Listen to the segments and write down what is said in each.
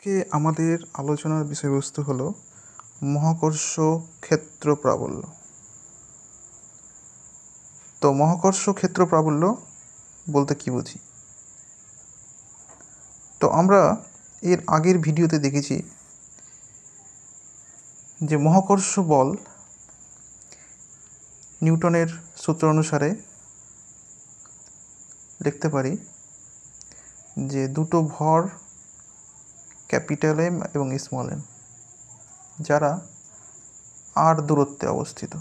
আজকে আমাদের আলোচনার বিষয়বস্তু হলো মহাকর্ষ ক্ষেত্র প্রাবল্য। তো মহাকর্ষ ক্ষেত্র প্রাবল্য বলতে কি বুঝি? তো আমরা এর আগের ভিডিওতে দেখেছি যে মহাকর্ষ বল নিউটনের সূত্র অনুসারে লিখতে পারি যে দুটো ভর ক্যাপিটাল এম এবং স্মল এম যারা আর দূরত্বে অবস্থিত।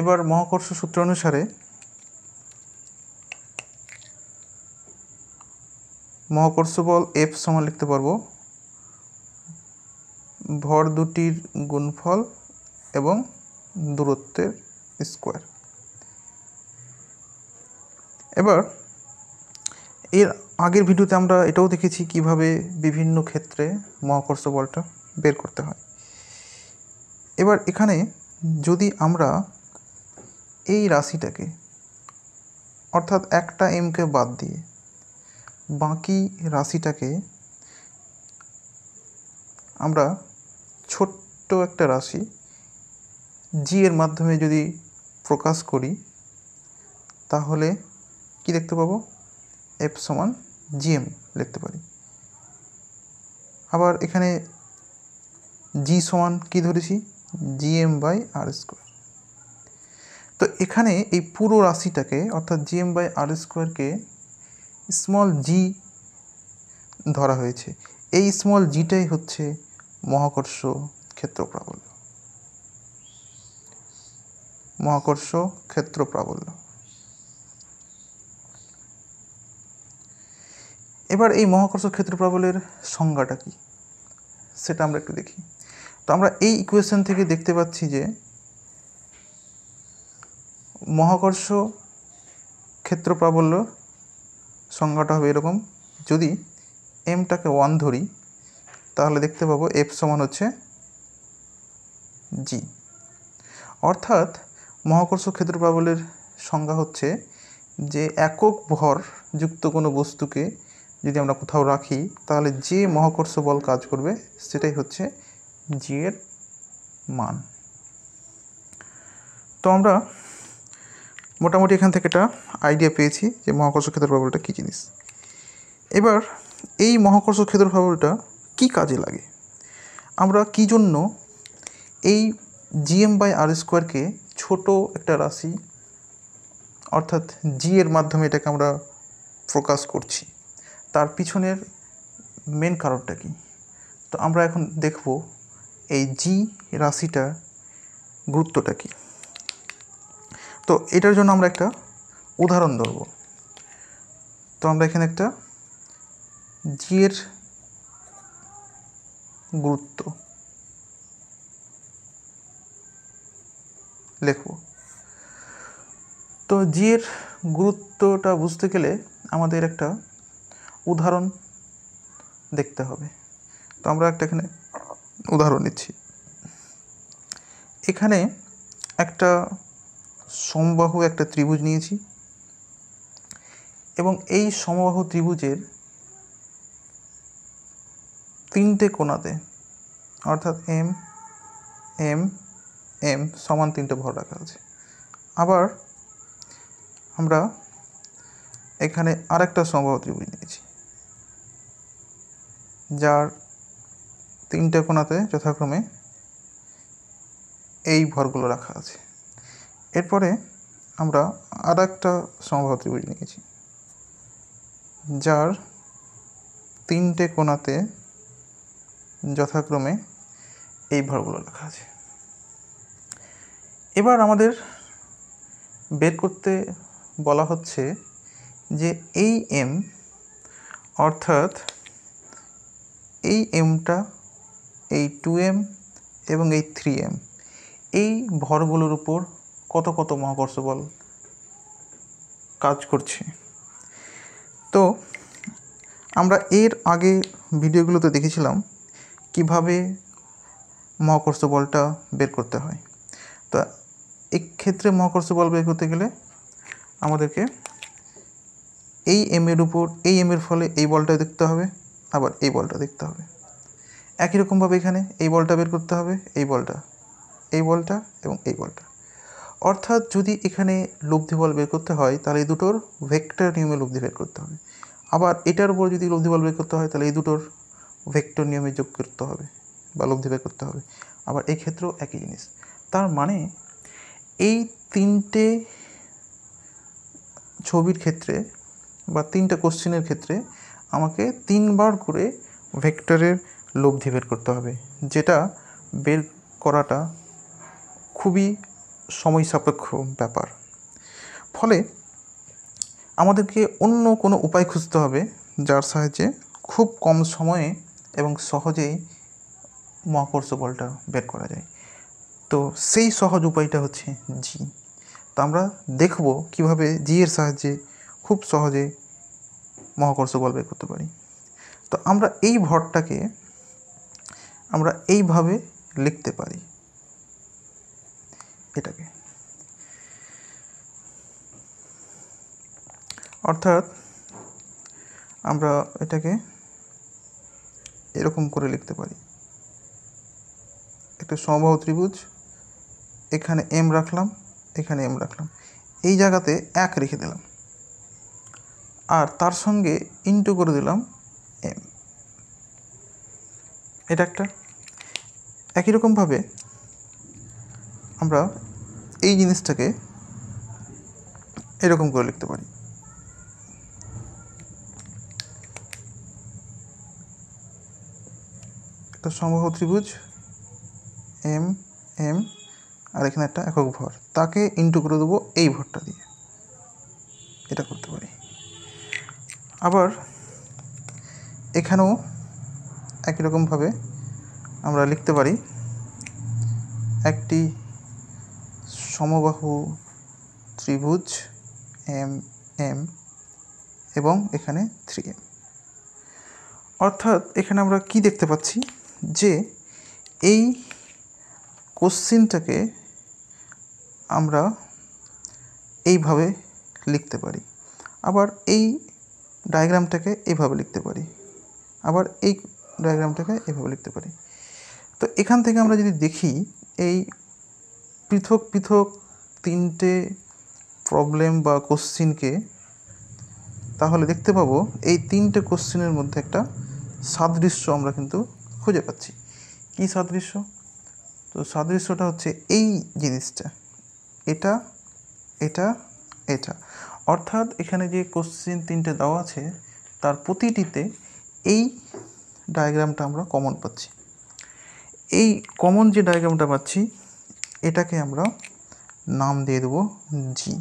এবার মহাকর্ষ সূত্র অনুসারে মহাকর্ষ বল এফ সমান লিখতে পারবো ভর দুটির গুণফল এবং দূরত্বের স্কোয়ার। এবার এর আগের ভিডিওতে আমরা এটাও দেখেছি কিভাবে বিভিন্ন ক্ষেত্রে মহাকর্ষ বলটা বের করতে হয়। এবার এখানে যদি আমরা এই রাশিটাকে অর্থাৎ একটা এমকে বাদ দিয়ে বাকি রাশিটাকে আমরা ছোট্ট একটা রাশি জি এর মাধ্যমে যদি প্রকাশ করি তাহলে কি দেখতে পাবো? এফ সমান জিএম লিখতে পারি। আবার এখানে জি সমান কি ধরেছি? GM by R square. তো এখানে এই পুরো রাশিটাকে অর্থাৎ জিএম বাই আর স্কোয়ারকে স্মল জি ধরা হয়েছে। এই স্মল জিটাই হচ্ছে মহাকর্ষ ক্ষেত্র প্রাবল্য। মহাকর্ষ ক্ষেত্র প্রাবল্য। এবার এই মহাকর্ষ ক্ষেত্র প্রাবল্যের সংজ্ঞাটা কি সেটা আমরা একটু দেখি। তো আমরা এই ইকুয়েশন থেকে দেখতে পাচ্ছি যে মহাকর্ষ ক্ষেত্র প্রাবল্য সংজ্ঞাটা হবে এরকম। যদি এমটাকে 1 ধরি তাহলে দেখতে পাবো এফ সমান হচ্ছে জি। অর্থাৎ মহাকর্ষ ক্ষেত্র প্রাবল্যের সংজ্ঞা হচ্ছে যে একক ভর যুক্ত কোনো বস্তুকে যদি আমরা কোথাও রাখি তাহলে যে মহাকর্ষ বল কাজ করবে সেটাই হচ্ছে জি এর মান। তো আমরা মোটামুটি এখান থেকে একটা আইডিয়া পেয়েছি যে মহাকর্ষ ক্ষেত্র প্রাবল্যটা কী জিনিস। এবার এই মহাকর্ষ ক্ষেত্র প্রাবল্যটা কী কাজে লাগে, আমরা কী জন্য এই জিএম বাই আর স্কোয়ারকে ছোটো একটা রাশি অর্থাৎ জি এর মাধ্যমে এটাকে আমরা প্রকাশ করছি, তার পিছনের মেন কারণটা কি? তো আমরা এখন দেখব এই জি রাশিটা গুরুত্বটা কী। তো এটার জন্য আমরা একটা উদাহরণ ধরব। তো আমরা এখানে একটা জি এর গুরুত্ব লিখব। তো জি এর গুরুত্বটা বুঝতে গেলে আমাদের একটা উদাহরণ দেখতে হবে। তো আমরা একটা এখানে উদাহরণ নিচ্ছি। এখানে একটা সমবাহু একটা ত্রিভুজ নিয়েছি এবং এই সমবাহু ত্রিভুজের 3টে কোণাতে অর্থাৎ এম এম এম সমান 3টে ভর রাখা আছে। আবার আমরা এখানে আরেকটা সমবাহু ত্রিভুজ নিয়েছি যার 3টে কোণাতে যথাক্রমে এই ভরগুলো রাখা আছে। এরপরে আমরা আরেকটা সমবাহু ত্রিভুজ নিয়েছি যার 3টে কোণাতে যথাক্রমে এই ভরগুলো রাখা আছে। এবার আমাদের বের করতে বলা হচ্ছে যে এই এম অর্থাৎ এই এমটা এই 2m এবং এই 3m এই ভরগুলোর উপর কত কত মহাকর্ষ বল কাজ করছে। তো আমরা এর আগে ভিডিওগুলোতে দেখেছিলাম কিভাবে মহাকর্ষ বলটা বের করতে হয়। তো এক্ষেত্রে মহাকর্ষ বল বের করতে গেলে আমাদেরকে এই এম এর উপর এই এম এর ফলে এই বলটা দেখতে হবে, আবার এই বলটা দেখতে হবে। একই রকমভাবে এখানে এই বলটা বের করতে হবে, এই বলটা এবং এই বলটা। অর্থাৎ যদি এখানে লব্ধি বল বের করতে হয় তাহলে এই দুটোর ভেক্টর নিয়মে লব্ধি বের করতে হবে। আবার এটার উপর যদি লব্ধি বল বের করতে হয় তাহলে এই দুটোর ভেক্টর নিয়মে যোগ করতে হবে বা লব্ধি বের করতে হবে। আবার এই ক্ষেত্রেও একই জিনিস। তার মানে এই তিনটে ছবির ক্ষেত্রে বা তিনটে কোশ্চেনের ক্ষেত্রে আমাকে 3বার করে ভেক্টরের লব্ধি বের করতে হবে, যেটা বের করাটা খুবই সময় সাপেক্ষ ব্যাপার। ফলে আমাদেরকে অন্য কোনো উপায় খুঁজতে হবে যার সাহায্যে খুব কম সময়ে এবং সহজেই মহাকর্ষ বলটা বের করা যায়। তো সেই সহজ উপায়টা হচ্ছে জি। তো আমরা দেখব কিভাবে জি এর সাহায্যে খুব সহজে মহাকর্ষ বল বের করতে পারি। তো আমরা এই ভরটাকে আমরা এইভাবে লিখতে পারি, এটাকে, অর্থাৎ আমরা এটাকে এরকম করে লিখতে পারি। একটা সমবাহু ত্রিভুজ, এখানে এম রাখলাম, এখানে এম রাখলাম, এই জায়গাতে 1 রেখে দিলাম আর তার সঙ্গে ইন্টু করে দিলাম এম। এটা একটা। একই রকমভাবে আমরা এই জিনিসটাকে এরকম করে লিখতে পারি। একটা সমবাহু ত্রিভুজ, এম এম, আর এখানে একটা একক ভর, তাকে ইন্টু করে দেবো এই ভরটা দিয়ে। এটা করতে পারি। আবার এখানেও একই রকমভাবে আমরা লিখতে পারি একটি সমবাহু ত্রিভুজ এম এম এবং এখানে 3m। অর্থাৎ এখানে আমরা কি দেখতে পাচ্ছি যে এই কোশ্চেনটাকে আমরা এইভাবে লিখতে পারি, আবার এই ডায়াগ্রামটাকে এইভাবে লিখতে পারি, আবার এই ডায়াগ্রামটাকে এইভাবে লিখতে পারি। তো এখান থেকে আমরা যদি দেখি এই পৃথক পৃথক তিনটে প্রবলেম বা কোশ্চিনকে, তাহলে দেখতে পাবো এই তিনটে কোশ্চেনের মধ্যে একটা সাদৃশ্য আমরা কিন্তু খুঁজে পাচ্ছি। কী সাদৃশ্য? তো সাদৃশ্যটা হচ্ছে এই জিনিসটা, এটা এটা এটা। অর্থাৎ এখানে যে কোশ্চেন তিনটে দেওয়া আছে তার প্রতিটিতে এই ডায়াগ্রামটা আমরা কমন পাচ্ছি। এই কমন যে ডায়াগ্রামটা পাচ্ছি এটাকে আমরা নাম দিয়ে দেবো জি,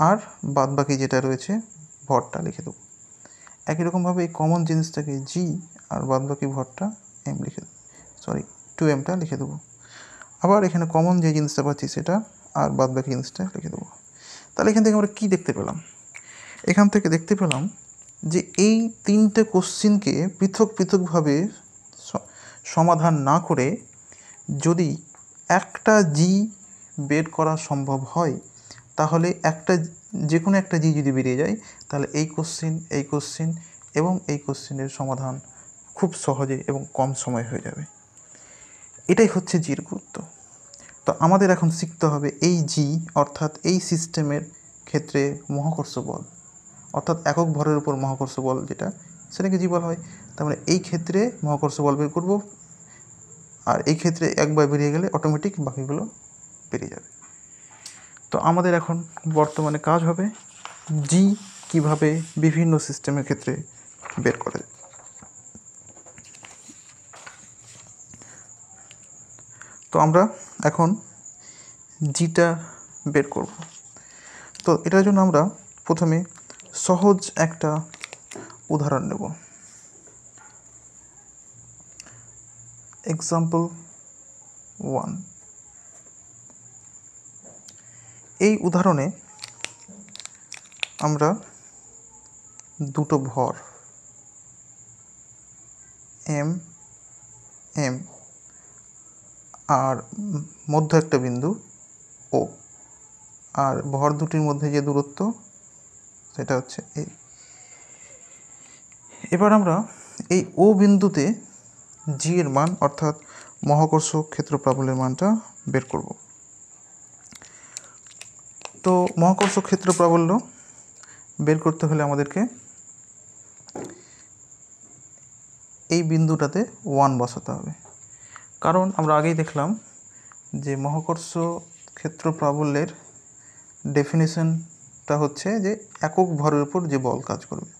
আর বাদবাকি যেটা রয়েছে ভরটা লিখে দেবো। একই রকমভাবে এই কমন জিনিসটাকে জি আর বাদবাকি ভরটা এম লিখে দেবো, 2mটা লিখে দেবো। আবার এখানে কমন যে জিনিসটা পাচ্ছি সেটা আর বাদবাকি জিনিসটা লিখে দেবো। তাহলে এখান থেকে আমরা কী দেখতে পেলাম? এখান থেকে দেখতে পেলাম যে এই তিনটে কোশ্চিনকে পৃথক পৃথকভাবে সমাধান না করে যদি একটা জি বের করা সম্ভব হয় তাহলে যে কোনো একটা জি যদি বেরিয়ে যায় তাহলে এই কোশ্চিন এবং এই কোশ্চিনের সমাধান খুব সহজে এবং কম সময় হয়ে যাবে। এটাই হচ্ছে জির গুরুত্ব। তো আমাদের এখন শিখতে হবে এই জি অর্থাৎ এই সিস্টেমের ক্ষেত্রে মহাকর্ষ বল, অর্থাৎ একক ভরের উপর মহাকর্ষ বল যেটা, সেটাকে জি বলা হয়। তার মানে এই ক্ষেত্রে মহাকর্ষ বল বের করব, আর এই ক্ষেত্রে একবার বেরিয়ে গেলে অটোমেটিক বাকিগুলো বেরিয়ে যাবে। তো আমাদের এখন বর্তমানে কাজ হবে জি কিভাবে বিভিন্ন সিস্টেমের ক্ষেত্রে বের করে। তো আমরা এখন জিটা বের করব। তো এটার জন্য আমরা প্রথমে সহজ একটা উদাহরণ নেব। এক্সাম্পল 1। এই উদাহরণে আমরা দুটো ভর এম এম আর মধ্য একটা বিন্দু ও, আর ভর দুটির মধ্যে যে দূরত্ব সেটা হচ্ছে এই। এবার আমরা এই ও বিন্দুতে জি এর মান অর্থাৎ মহাকর্ষ ক্ষেত্র প্রাবল্যের মানটা বের করব। তো মহাকর্ষ ক্ষেত্র প্রাবল্য বের করতে হলে আমাদেরকে এই বিন্দুটাতে 1 বসাতে হবে, কারণ আমরা আগেই দেখলাম যে মহাকর্ষ ক্ষেত্র প্রাবল্যের ডেফিনেশনটা হচ্ছে যে একক ভরের উপর যে বল কাজ করবে।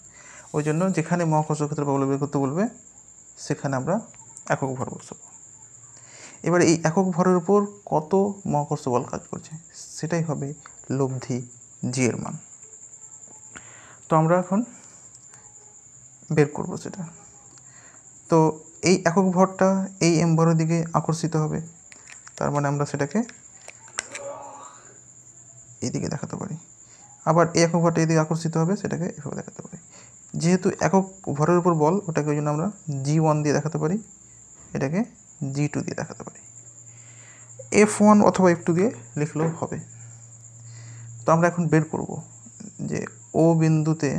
ওই জন্য যেখানে মহাকর্ষ ক্ষেত্র প্রাবল্য বের করতে বলবে সেখানে আমরা একক ভর বসাবো। এবার এই একক ভরের উপর কত মহাকর্ষ বল কাজ করছে সেটাই হবে লব্ধি জি এর মান। তো আমরা এখন বের করব সেটা। তো এই একক ভরটা এই এম ভরের দিকে আকর্ষিত হবে, তার মানে আমরা সেটাকে এইদিকে দেখাতে পারি। আবার এই একক ভরটা এইদিকে আকর্ষিত হবে, সেটাকে এভাবে দেখাতে পারি। যেহেতু একক ভরের উপর বল, ওটাকে ওই জন্য আমরা G1 দিয়ে দেখাতে পারি, এটাকে G2 দিয়ে দেখাতে পারি। F1 অথবা F2 দিয়ে লিখলেও হবে। তো আমরা এখন বের করব যে ও বিন্দুতে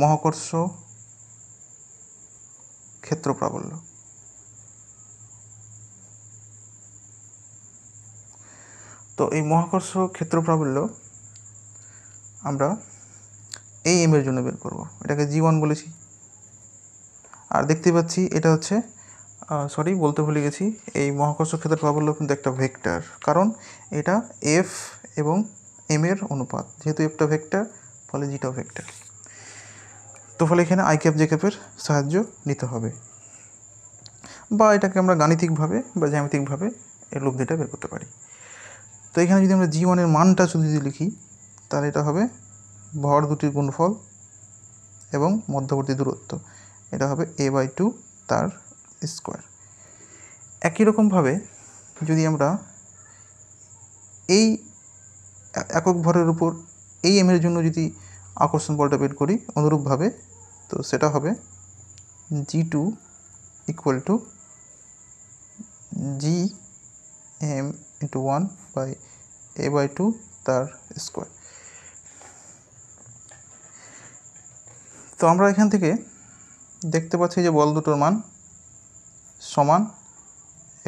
মহাকর্ষ ক্ষেত্র প্রাবল্য। তো এই মহাকর্ষ ক্ষেত্র প্রাবল্য আমরা এই এম এর জন্য বের করব, এটাকে G1 বলেছি। আর দেখতে পাচ্ছি এটা হচ্ছে বলতে ভুলে গেছি, এই মহাকর্ষ ক্ষেত্র প্রাবল্য কিন্তু একটা ভেক্টর, কারণ এটা এফ এবং এম এর অনুপাত। যেহেতু এফটা ভেক্টর, ফলে জিটাও ভেক্টর। তো ফলে এখানে আই ক্যাপ জে ক্যাপের সাহায্য নিতে হবে, বা এটাকে আমরা গাণিতিকভাবে বা জ্যামিতিকভাবে এর লব্ধিটা বের করতে পারি। তো এখানে যদি আমরা G1 এর মানটা শুধু যদি লিখি, তাহলে এটা হবে ভর দুটির গুণফল এবং মধ্যবর্তী দূরত্ব, এটা হবে a/2 তার স্কোয়ার। একই রকমভাবে যদি আমরা এই একক ভরের উপর এই এম এর জন্য যদি আকর্ষণ বলটা বের করি অনুরূপভাবে, তো সেটা হবে G2 equal to Gm into 1 by a/2 তার স্কোয়ার। তো আমরা এখান থেকে দেখতে পাচ্ছি যে বল দুটোর মান সমান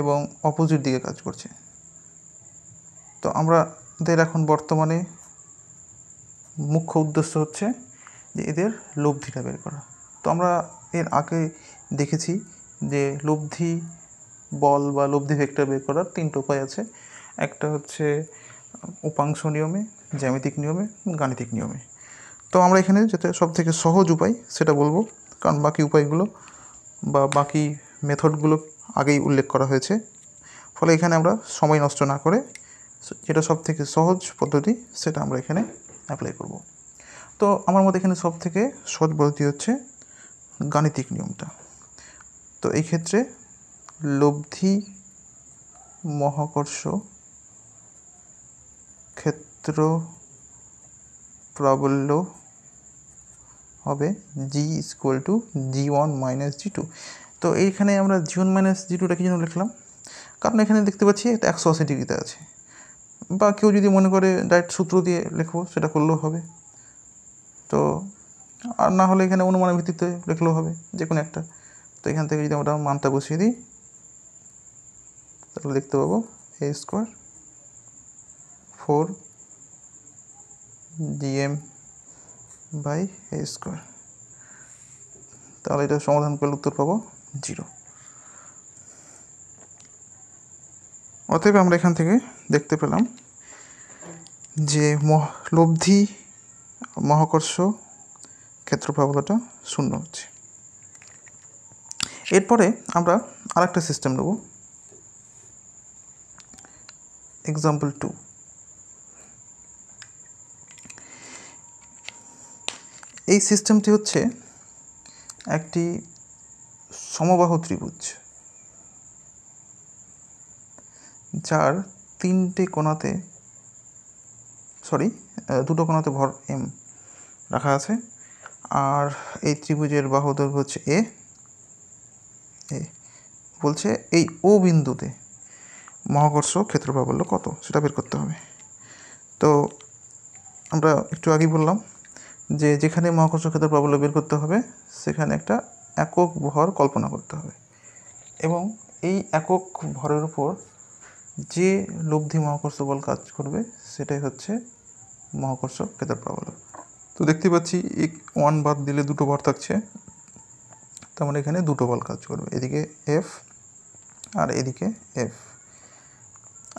এবং অপোজিট দিকে কাজ করছে। তো আমাদের এখন বর্তমানে মুখ্য উদ্দেশ্য হচ্ছে যে এদের লব্ধিটা বের করা। তো আমরা এর আগে দেখেছি যে লব্ধি বল বা লব্ধি ভেক্টর বের করার 3টা উপায় আছে। একটা হচ্ছে উপাংশ নিয়মে, জ্যামিতিক নিয়মে, গাণিতিক নিয়মে। তো আমরা এখানে যেটা সবথেকে সহজ উপায় সেটা বলবো, কারণ বাকি উপায়গুলো বা বাকি মেথডগুলো আগেই উল্লেখ করা হয়েছে। ফলে এখানে আমরা সময় নষ্ট না করে যেটা সবথেকে সহজ পদ্ধতি সেটা আমরা এখানে অ্যাপ্লাই করব। তো আমার মতে এখানে সবথেকে সহজ পদ্ধতি হচ্ছে গাণিতিক নিয়মটা। তো এই ক্ষেত্রে লব্ধি মহাকর্ষ ক্ষেত্র প্রাবল্য হবে G equal to G1 minus G2। তো এইখানে আমরা G1 মাইনাস G2টা কি জন্য লিখলাম, কারণ এখানে দেখতে পাচ্ছি এটা 180 ডিগ্রিতে আছে, বা কেউ যদি মনে করে ডাইরেক্ট সূত্র দিয়ে লিখবো সেটা করলেও হবে। তো আর না হলে এখানে অনুমানের ভিত্তিতে লিখলেও হবে, যে কোনো একটা। তো এখান থেকে যদি আমরা মানটা বসিয়ে দিই, তাহলে দেখতে পাবো a square 4 Gm by a square. তাহলে এটা সমাধান করলে উত্তর পাবো 0। অতএব আমরা এখান থেকে দেখতে পেলাম যে লব্ধি মহাকর্ষ ক্ষেত্র প্রাবল্যটা 0 হচ্ছে। এরপরে আমরা আরেকটা সিস্টেম নেব, এক্সাম্পল 2। এই সিস্টেমটি হচ্ছে একটি সমবাহু ত্রিভুজ, যার দুটো কোণাতে ভর m রাখা আছে। আর এই ত্রিভুজের বাহু দৈর্ঘ্য হচ্ছে a। বলছে এই ও বিন্দুতে মহাকর্ষ ক্ষেত্র প্রাবল্য কত সেটা বের করতে হবে। তো আমরা একটু আগেই বললাম যে যেখানে মহাকর্ষ ক্ষেত্র প্রাবল্য বের করতে হবে সেখানে একটা একক ভর কল্পনা করতে হবে, এবং এই একক ভরের উপর যে লব্ধি মহাকর্ষ বল কাজ করবে সেটাই হচ্ছে মহাকর্ষ ক্ষেত্র প্রাবল্য। তো দেখতে পাচ্ছি 1 বাদ দিলে দুটো ভর থাকছে, তার মানে এখানে দুটো বল কাজ করবে, এদিকে এফ আর এদিকে এফ।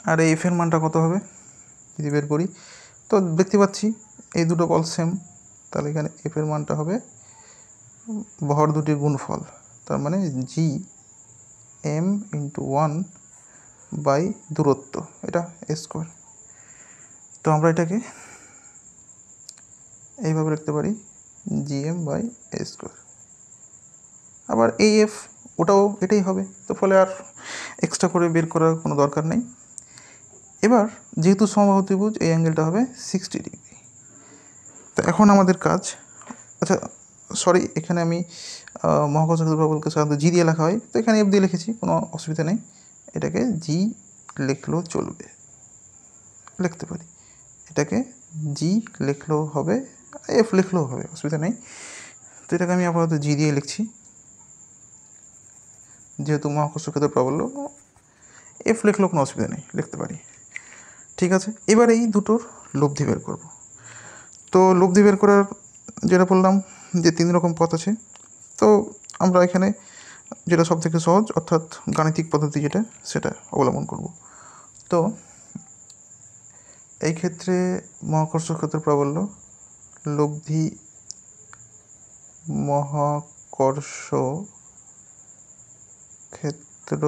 আর এই এফের মানটা কত হবে যদি বের করি, তো দেখতে পাচ্ছি এই দুটো বল সেম, তাহলে এখানে এফের মানটা হবে ভর দুটির গুণফল, তার মানে জি এম ইন্টু 1 / দূরত্ব, এটা এ স্কোয়ার। তো আমরা এটাকে এইভাবে লিখতে পারি gm/a²। আবার এই এফ ওটাও এটাই হবে, তো ফলে আর এক্সট্রা করে বের করার কোনো দরকার নেই। এবার যেহেতু সমবাহু ত্রিভুজ, এই অ্যাঙ্গেলটা হবে 60 ডিগ্রি। তো এখন আমাদের কাজ, আচ্ছা সরি, এখানে আমি মহাকর্ষ ক্ষেত্র প্রাবল্যকে সাধারণত জি দিয়ে লেখা হয়, তো এখানে এফ দিয়ে লিখেছি, কোনো অসুবিধা নেই, এটাকে জি লিখলেও চলবে, লিখতে পারি। এটাকে জি লিখলেও হবে, এফ লিখলেও হবে, অসুবিধা নেই। তো এটাকে আমি আপাতত জি দিয়ে লিখছি, যেহেতু মহাকর্ষ ক্ষেত্র প্রাবল্য, এফ লিখলেও কোনো অসুবিধা নেই, লিখতে পারি। ঠিক আছে, এবার এই দুটোর লব্ধি বের করব। তো লব্ধি বের করার যেটা বললাম যে 3 রকম পথ আছে, তো আমরা এখানে যেটা সব থেকে সহজ অর্থাৎ গাণিতিক পদ্ধতি যেটা, সেটা অবলম্বন করব। তো এই ক্ষেত্রে মহাকর্ষ ক্ষেত্র প্রাবল্য লব্ধি মহাকর্ষ ক্ষেত্র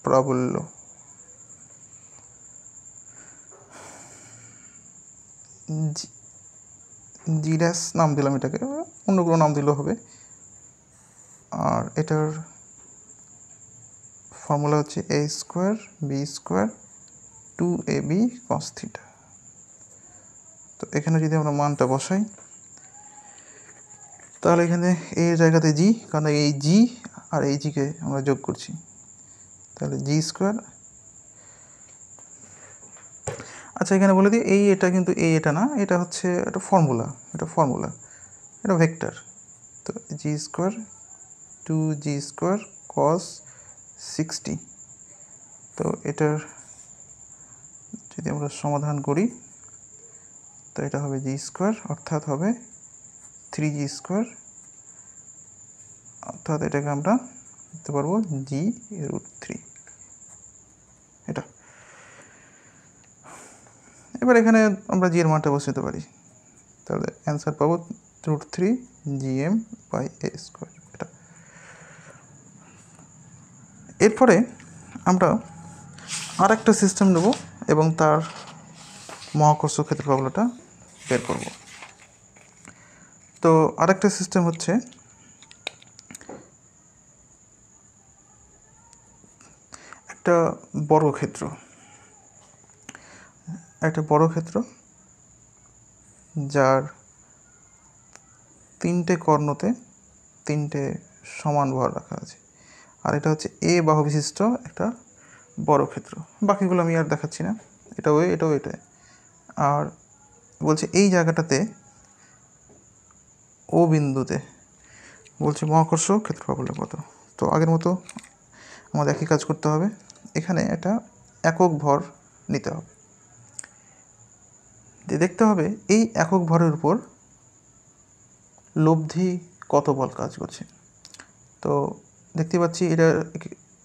প্রাবল্য জি ড্যাশ নাম দিলাম, এটাকে অন্য কোনো নাম দিলেও হবে। আর এটার ফর্মুলা হচ্ছে a² b² 2ab cos θ। তো এখানে যদি আমরা মানটা বসাই, তাহলে এখানে এর জায়গাতে জি, কারণ এই জি আর এই জিকে আমরা যোগ করছি, তাহলে g²। আচ্ছা এখানে বলে দিই, এটা কিন্তু এটা না, এটা হচ্ছে একটা ফর্মুলা, এটা ভেক্টর। তো g² 2g² cos 60। তো এটার যদি আমরা সমাধান করি, তো এটা হবে g², অর্থাৎ হবে 3g², অর্থাৎ এটাকে আমরা লিখতে পারবো g√3। এটা এবার এখানে আমরা জি এর মানটা বসাতে পারি, তাহলে অ্যান্সার পাবো √3 gm/a²। এটা এরপরে আমরা আর একটা সিস্টেম নেব এবং তার মহাকর্ষ ক্ষেত্র প্রাবল্যটা বের করব। তো আরেকটা সিস্টেম হচ্ছে একটা বর্গক্ষেত্র, যার 3টে কর্ণতে 3টে সমান ভর রাখা আছে, আর এটা হচ্ছে এ বাহু বিশিষ্ট একটা বর্গক্ষেত্র। বাকিগুলো আমি আর দেখাচ্ছি না, এটাও এটা। আর বলছে এই জায়গাটাতে ও বিন্দুতে বলছে মহাকর্ষ ক্ষেত্র প্রাবল্য কত। তো আগের মতো আমাদের একই কাজ করতে হবে, এখানে একটা একক ভর নিতে হবে, দেখতে হবে এই একক ভরের উপর লব্ধি কত বল কাজ করছে। তো দেখতে পাচ্ছি এটা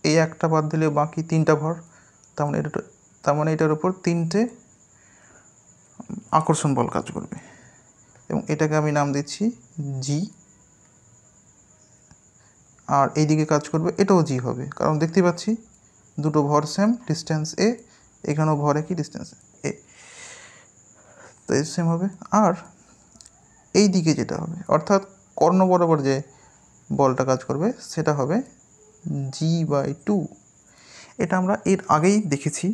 এই একটা বাদ দিলে বাকি 3টা ভর, তার মানে এটার উপর 3টে আকর্ষণ বল কাজ করবে, এবং এটাকে আমি নাম দিচ্ছি জি। আর এইদিকে কাজ করবে, এটাও জি হবে, কারণ দেখতে পাচ্ছি দুটো ভর সেম, ডিস্টেন্স এ, এখানেও ভর একই, ডিস্টেন্স এ, তো এর সেম হবে। আর এই দিকে যেটা হবে, অর্থাৎ কর্ণ বরাবর যে বলটা কাজ করবে সেটা হবে g/2। এটা আমরা এর আগেই দেখেছি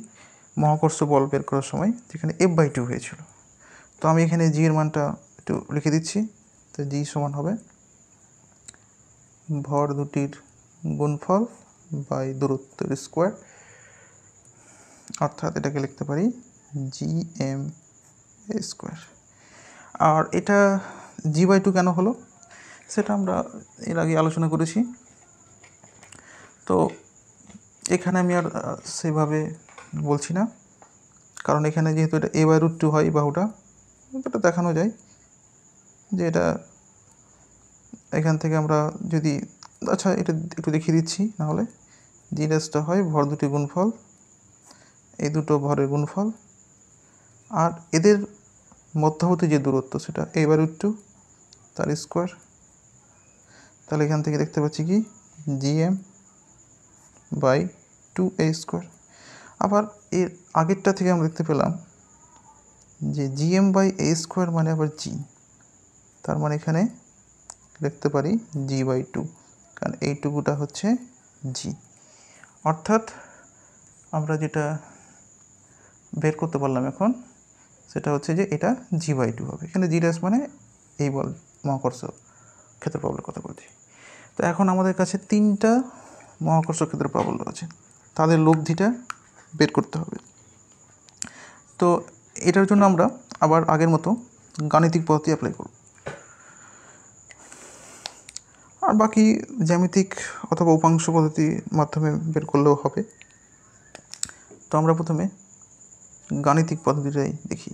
মহাকর্ষ বল বের করার সময়, যেখানে f/2 হয়েছিল। তো আমি এখানে জি এর মানটা একটু লিখে দিচ্ছি, তো জি সমান হবে ভর দুটির গুণফল বাই দূরত্বের স্কোয়ার, অর্থাৎ এটাকে লিখতে পারি gm²। আর এটা g/2 কেন হলো সেটা আমরা এর আগে আলোচনা করেছি। তো এখানে আমি আর সেভাবে বলছি না, কারণ এখানে যেহেতু এটা a/√2 হয় বাহুটা, এটা দেখানো যায় যে এটা এখান থেকে আমরা যদি, আচ্ছা এটা একটু দেখিয়ে দিচ্ছি নাহলে। g' হয় ভর দুটি গুণফল, এই দুটো ভরের গুণফল, আর এদের মধ্যবর্তী যে দূরত্ব সেটা a/√2 তার স্কোয়ার। তাহলে এখান থেকে দেখতে পাচ্ছি কি gm/2a²। আবার এর আগেরটা থেকে আমরা দেখতে পেলাম যে gm/a² মানে আবার g, তার মানে এখানে লিখতে পারি g/2, কারণ এইটুকুটা হচ্ছে g। অর্থাৎ আমরা যেটা বের করতে পারলাম এখন সেটা হচ্ছে যে এটা g/2 হবে। এখানে g' মানে এই বল মহাকর্ষ ক্ষেত্র প্রাবল্যের কথা বলছি। তো এখন আমাদের কাছে 3টা মহাকর্ষ ক্ষেত্র প্রাবল্য আছে, তাদের লব্ধিটা বের করতে হবে। তো এটার জন্য আমরা আবার আগের মতো গাণিতিক পদ্ধতি অ্যাপ্লাই করব, আর বাকি জ্যামিতিক অথবা উপাংশ পদ্ধতির মাধ্যমে বের করলেও হবে। তো আমরা প্রথমে গাণিতিক পদ্ধতিটাই দেখি।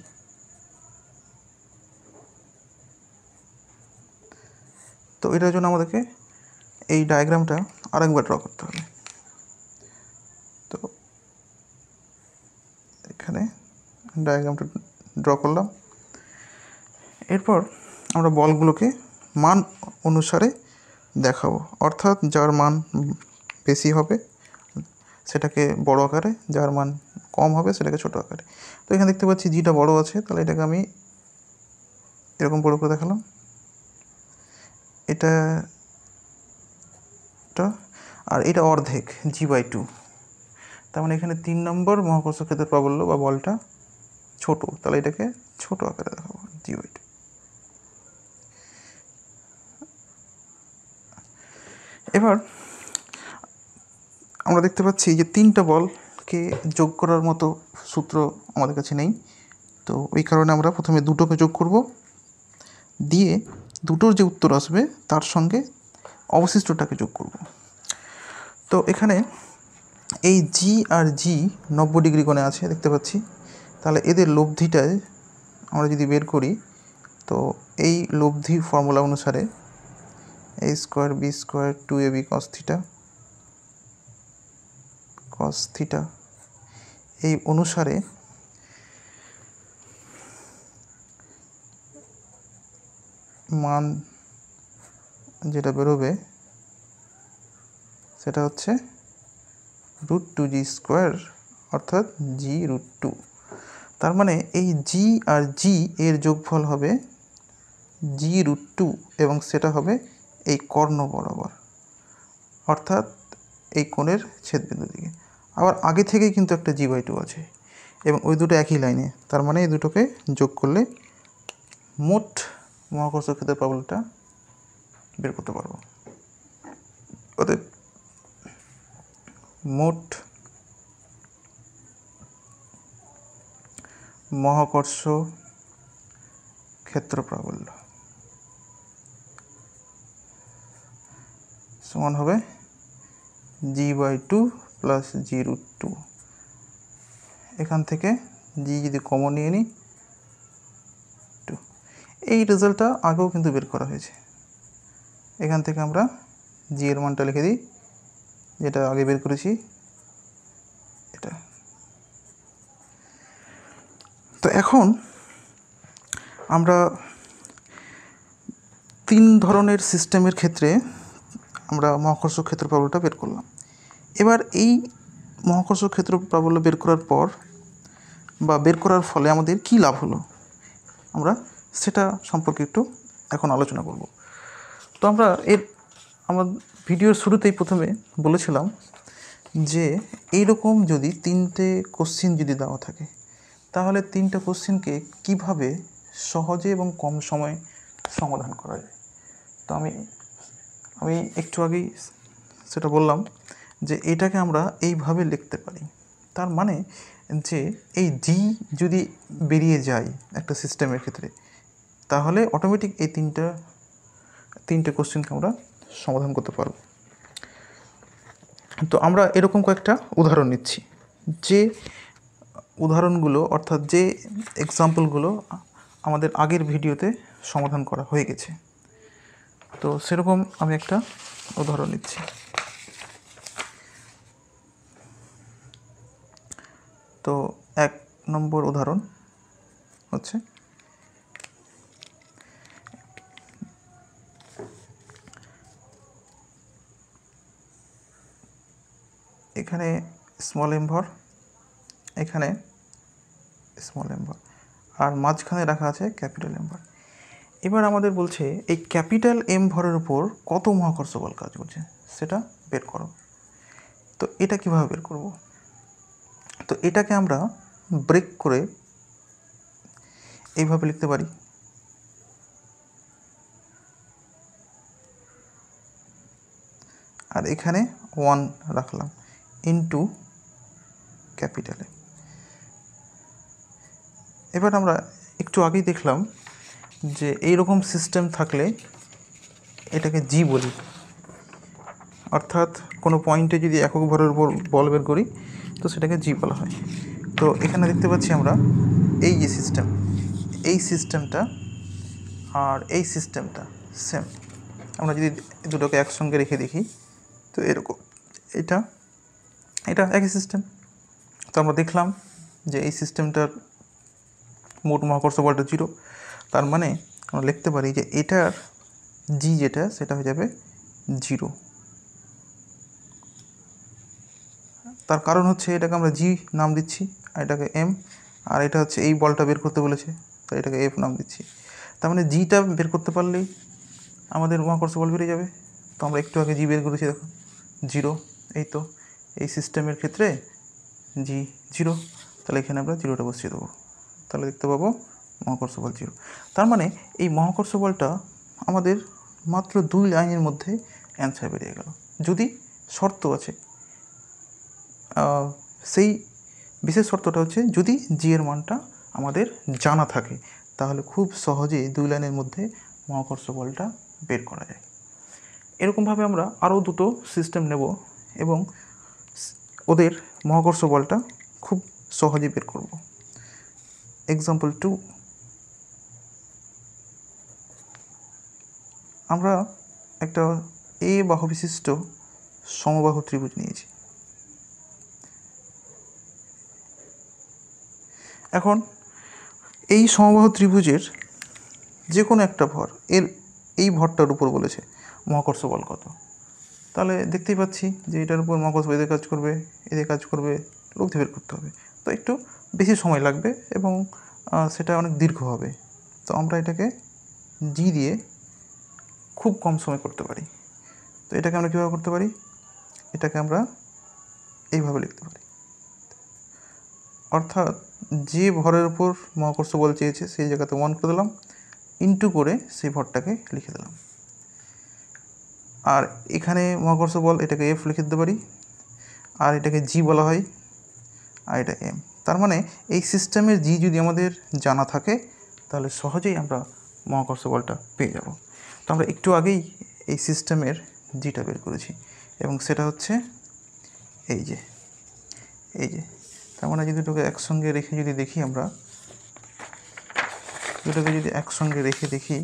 তো এটার জন্য আমাদেরকে এই ডায়াগ্রামটা আরেকবার ড্র করতে হবে। তো এখানে ডায়াগ্রামটা ড্র করলাম। এরপর আমরা বলগুলোকে মান অনুসারে দেখাবো, অর্থাৎ যার মান বেশি হবে সেটাকে বড় আকারে, যার মান কম হবে সেটাকে ছোট আকারে। তো এখানে দেখতে পাচ্ছি জিটা বড় আছে, তাহলে এটাকে আমি এরকম বড় করে দেখালাম। এটা আর এটা অর্ধেক g/2, তার মানে এখানে 3 নম্বর মহাকর্ষ ক্ষেত্রের প্রাবল্য বা বলটা ছোট, তাহলে এটাকে ছোট আকারে দেখাবো g/2। এবার আমরা দেখতে পাচ্ছি যে 3টা বলকে যোগ করার মতো সূত্র আমাদের কাছে নেই। তো ওই কারণে আমরা প্রথমে দুটোকে যোগ করব, দিয়ে দুটোর যে উত্তর আসবে তার সঙ্গে অবশিষ্টটাকে যোগ করব। তো এখানে এই জি আর জি 90 ডিগ্রি কোণে আছে দেখতে পাচ্ছি, তাহলে এদের লব্ধিটায় আমরা যদি বের করি, তো এই লব্ধি ফর্মুলা অনুসারে a² b² 2ab cos θ এই অনুসারে মান যেটা বেরোবে সেটা হচ্ছে √2g², অর্থাৎ g√2। তার মানে এই জি আর জি এর যোগফল হবে g√2, এবং সেটা হবে এই কর্ণ বরাবর, অর্থাৎ এই কোণের ছেদবিন্দু দিকে। আবার আগে থেকেই কিন্তু একটা g/2 আছে এবং ওই দুটো একই লাইনে, তার মানে এই দুটোকে যোগ করলে মোট মহাকর্ষ ক্ষেত্রের প্রাবল্যটা বের করতে পারবো। অতএব মোট মহাকর্ষ ক্ষেত্র প্রাবল্য সমান হবে g/2 প্লাস g√2। এখান থেকে জি যদি কমন নিয়ে নিই 2। এই রেজাল্টটা আগেও কিন্তু বের করা হয়েছে। এখান থেকে আমরা জি এর মানটা লিখে দিই, যেটা আগে বের করেছি এটা। তো এখন আমরা 3 ধরনের সিস্টেমের ক্ষেত্রে আমরা মহাকর্ষ ক্ষেত্র প্রাবল্যটা বের করলাম। এবার এই মহাকর্ষ ক্ষেত্র প্রাবল্য বের করার পর বা বের করার ফলে আমাদের কী লাভ হলো, আমরা সেটা সম্পর্কে একটু এখন আলোচনা করব। তো আমরা আমার ভিডিওর শুরুতেই প্রথমে বলেছিলাম যে এইরকম যদি 3টে কোশ্চিন যদি দেওয়া থাকে, তাহলে 3টা কোশ্চিনকে কিভাবে সহজে এবং কম সময়ে সমাধান করা যায়। তো আমি একটু আগেই সেটা বললাম যে এটাকে আমরা এইভাবে লিখতে পারি। তার মানে যে এই জি যদি বেরিয়ে যায় একটা সিস্টেমের ক্ষেত্রে, তাহলে অটোমেটিক এই তিনটে কোশ্চেনকে আমরা সমাধান করতে পারব। তো আমরা এরকম কয়েকটা উদাহরণ নিচ্ছি, যে উদাহরণগুলো অর্থাৎ যে এক্সাম্পলগুলো আমাদের আগের ভিডিওতে সমাধান করা হয়ে গেছে। তো সেরকম আমি একটা উদাহরণ নিচ্ছি। তো 1 নম্বর উদাহরণ হচ্ছে এখানে স্মল এম ভর, এখানে স্মল এম ভর, আর মাঝখানে রাখা আছে ক্যাপিটাল এম ভর। এবার আমাদের বলছে এই ক্যাপিটাল এম ভরের উপর কত মহাকর্ষ বল কাজ করছে সেটা বের করো। তো এটা কিভাবে বের করব? তো এটাকে আমরা ব্রেক করে এইভাবে লিখতে পারি, আর এখানে 1 রাখলাম ইনটু ক্যাপিটালে। এবার আমরা একটু আগেই দেখলাম যে এই রকম সিস্টেম থাকলে এটাকে জি বলি, অর্থাৎ কোনো পয়েন্টে যদি একক ভরের উপর বল বের করি তো সেটাকে জি বলা হয়। তো এখানে দেখতে পাচ্ছি আমরা এই যে সিস্টেম, এই সিস্টেমটা আর এই সিস্টেমটা সেম। আমরা যদি দুটোকে একসঙ্গে রেখে দেখি তো এরকম, এটা একই সিস্টেম। তো আমরা দেখলাম যে এই সিস্টেমটার মোট মহাকর্ষ বলটা 0। তার মানে আমরা লিখতে পারি যে এটার জি যেটা সেটা হয়ে যাবে 0। তার কারণ হচ্ছে এটাকে আমরা জি নাম দিচ্ছি, আর এটাকে এম, আর এটা হচ্ছে এই বলটা বের করতে বলেছে তাই এটাকে এফ নাম দিচ্ছি। তার মানে জিটা বের করতে পারলেই আমাদের মহাকর্ষ বল বেরিয়ে যাবে। তো আমরা একটু আগে জি বের করেছি, দেখো 0। এই তো এই সিস্টেমের ক্ষেত্রে জি 0, তাহলে এখানে আমরা 0টা বসিয়ে দেবো, তাহলে দেখতে পাবো মহাকর্ষ বল 0। তার মানে এই মহাকর্ষ বলটা আমাদের মাত্র 2 লাইনের মধ্যে অ্যান্সার বেরিয়ে গেল। যদি শর্ত আছে, সেই বিশেষ শর্তটা হচ্ছে যদি জি এর মানটা আমাদের জানা থাকে, তাহলে খুব সহজেই 2 লাইনের মধ্যে মহাকর্ষ বলটা বের করা যায়। এরকমভাবে আমরা আরও দুটো সিস্টেম নেব এবং ওদের মহাকর্ষ বলটা খুব সহজেই বের করব। এক্সাম্পল 2, আমরা একটা এ বাহু বিশিষ্ট সমবাহু ত্রিভুজ নিয়েছি। এখন এই সমবাহু ত্রিভুজের যে কোনো একটা ভর, এর এই ভরটার উপর বলেছে মহাকর্ষ বল কত। তাহলে দেখতেই পাচ্ছি যে এটার উপর মহাকর্ষ বল এদের কাজ করবে, এদের কাজ করবে, লব্ধি বের করতে হবে। তো একটু বেশি সময় লাগবে এবং সেটা অনেক দীর্ঘ হবে। তো আমরা এটাকে জি দিয়ে খুব কম সময় করতে পারি। তো এটাকে আমরা কীভাবে করতে পারি? এটাকে আমরা এইভাবে লিখতে পারি, অর্থাৎ যে ভরের উপর মহাকর্ষ বল চেয়েছে সেই জায়গাতে 1 করে দিলাম, ইনটু করে সেই ভরটাকে লিখে দিলাম। আর এখানে মহাকর্ষ বল এটাকে এফ লিখে দিতে পারি, আর এটাকে জি বলা হয়, আর এটা এম। তার মানে এই সিস্টেমের জি যদি আমাদের জানা থাকে তাহলে সহজেই আমরা মহাকর্ষ বলটা পেয়ে যাব। তো আমরা একটু আগেই এই সিস্টেমের জিটা বের করেছি এবং সেটা হচ্ছে এই যে। তার মানে যদি দুটোকে একসঙ্গে রেখে যদি দেখি, আমরা দুটোকে যদি একসঙ্গে রেখে দেখি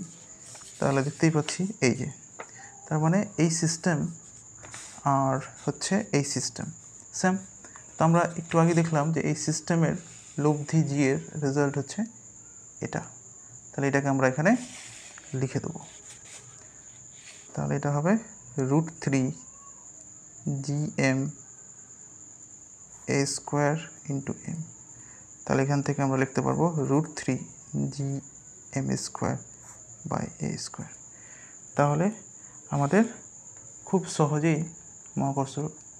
তাহলে দেখতেই পাচ্ছি এই যে। তার মানে এই সিস্টেম আর হচ্ছে এই সিস্টেম সেম। তো আমরা একটু আগে দেখলাম যে এই সিস্টেমের লব্ধি জি এর রেজাল্ট হচ্ছে এটা। তাহলে এটাকে আমরা এখানে লিখে দেবো। তাহলে এটা হবে √3 GM A² ইন্টু এম। তাহলে এখান থেকে আমরা লিখতে পারবো √3 GM² বাই A²। তাহলে আমাদের খুব সহজেই মহাকর্ষ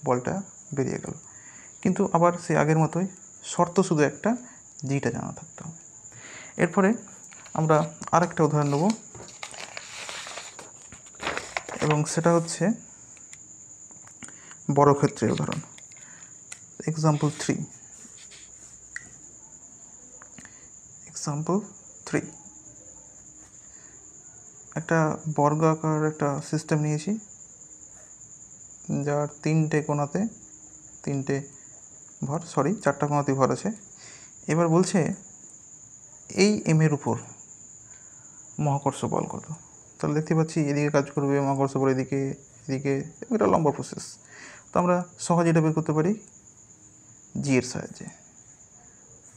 বলটা বেরিয়ে গেল। কিন্তু আবার সেই আগের মতোই শর্ত শুধু একটা, জিটা জানা থাকতে হবে। এরপরে আমরা আরেকটা উদাহরণ নেব এবং সেটা হচ্ছে বর্গক্ষেত্রের উদাহরণ। এক্সাম্পল 3। একটা বর্গাকার একটা সিস্টেম নিয়েছি যার 3টে কোণাতে 3টে ভর, সরি 4টা কোণাতে ভর আছে। এবার বলছে এই এমের উপর মহাকর্ষ বল কত। তাহলে দেখতে পাচ্ছি এদিকে কাজ করবে মহাকর্ষ বল, এদিকে এদিকে, এটা লম্বা প্রসেস। তো আমরা সহজে এটা বের করতে পারি জি এর সাহায্যে।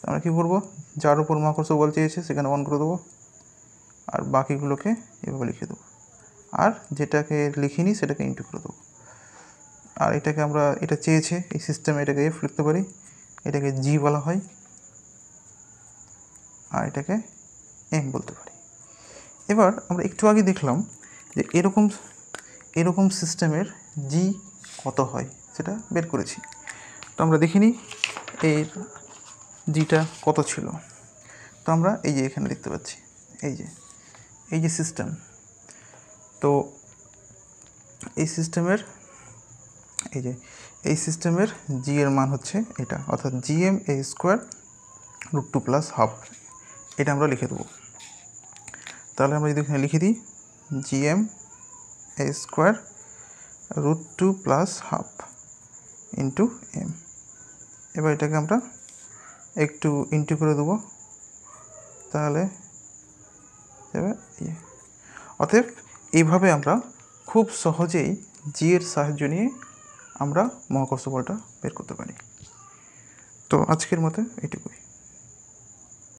আমরা কী করবো, যার উপর মহাকর্ষ বল চেয়েছে সেখানে 1 করে দেবো, আর বাকিগুলোকে এভাবে লিখে দেবো, আর যেটাকে লিখিনি সেটাকে ইন্টু করে দেবো। আর এটাকে আমরা, এটা চেয়েছে এই সিস্টেমে, এটাকে এফ লিখতে পারি, এটাকে জি বলা হয়, আর এটাকে এম বলতে পারি। এবার আমরা একটু আগে দেখলাম যে এরকম সিস্টেমের জি কত হয় সেটা বের করেছি। তো আমরা দেখিনি এর জিটা কত ছিল। তো আমরা এই যে এখানে দেখতে পাচ্ছি এই যে সিস্টেম, তো এই সিস্টেমের জি এর মান হচ্ছে এটা, অর্থাৎ জিএম এ স্কোয়ার √2 + ½ এটা আমরা লিখে দেবো। তাহলে আমরা যদি এখানে লিখে দিই জিএম এ স্কোয়ার √2 + ½ ইন্টু এম। এবার এটাকে আমরা একটু ইন্টু করে দেবো, তাহলে অতএব এইভাবে আমরা খুব সহজেই জি এর সাহায্য নিয়ে আমরা মহাকর্ষ বলটা বের করতে পারি। তো আজকের মতো এটুকুই।